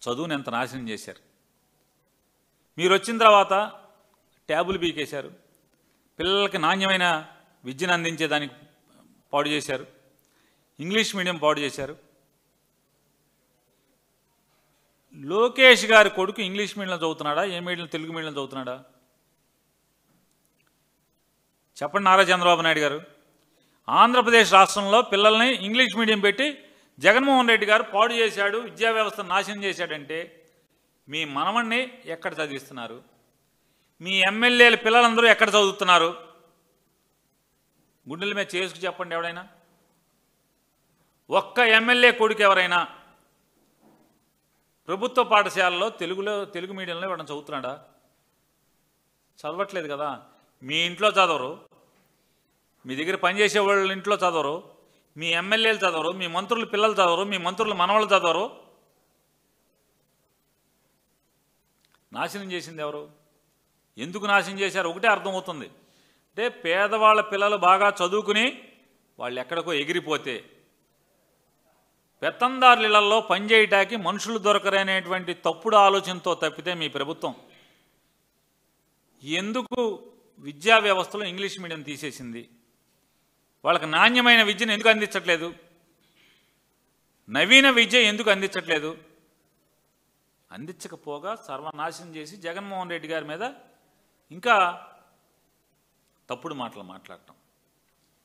చదువుని ఎంత నాశనం చేశారు. మీరు వచ్చిన తర్వాత ట్యాబులు పీకేశారు, పిల్లలకి నాణ్యమైన విద్యను అందించేదానికి పాడు చేశారు, ఇంగ్లీష్ మీడియం పాడు చేశారు. లోకేష్ గారి కొడుకు ఇంగ్లీష్ మీడియంలో చదువుతున్నాడా, ఏ మీడియం తెలుగు మీడియం చదువుతున్నాడా? చెప్పండి నారా చంద్రబాబు నాయుడు గారు. ఆంధ్రప్రదేశ్ రాష్ట్రంలో పిల్లల్ని ఇంగ్లీష్ మీడియం పెట్టి జగన్మోహన్ రెడ్డి గారు పాడు చేశాడు, విద్యా వ్యవస్థను నాశనం చేశాడంటే మీ మనవణ్ణి ఎక్కడ చదివిస్తున్నారు? మీ ఎమ్మెల్యేల పిల్లలందరూ ఎక్కడ చదువుతున్నారు? గుండెల మీద చేసుకు చెప్పండి ఎవడైనా. ఒక్క ఎమ్మెల్యే కొడుకు ఎవరైనా ప్రభుత్వ పాఠశాలలో తెలుగు మీడియంలో వాడు చదువుతున్నాడా? చదవట్లేదు కదా. మీ ఇంట్లో చదవరు, మీ దగ్గర పనిచేసే వాళ్ళ ఇంట్లో చదవరు, మీ ఎమ్మెల్యేలు చదవరు, మీ మంత్రుల పిల్లలు చదవరు, మీ మంత్రుల మనవాళ్ళు చదవరు. నాశనం చేసింది ఎవరు? ఎందుకు నాశనం చేశారు? ఒకటే అర్థమవుతుంది. అంటే పేదవాళ్ళ పిల్లలు బాగా చదువుకుని వాళ్ళు ఎక్కడికో ఎగిరిపోతే పెత్తందారుల ఇళ్లలో పనిచేయటానికి మనుషులు దొరకరనేటువంటి తప్పుడు ఆలోచనతో తప్పితే మీ ప్రభుత్వం ఎందుకు విద్యా వ్యవస్థలో ఇంగ్లీష్ మీడియం తీసేసింది? వాళ్ళకి నాణ్యమైన విద్యను ఎందుకు అందించట్లేదు? నవీన విద్య ఎందుకు అందించట్లేదు? అందించకపోగా సర్వనాశనం చేసి జగన్మోహన్ రెడ్డి గారి మీద ఇంకా తప్పుడు మాటలు మాట్లాడటం.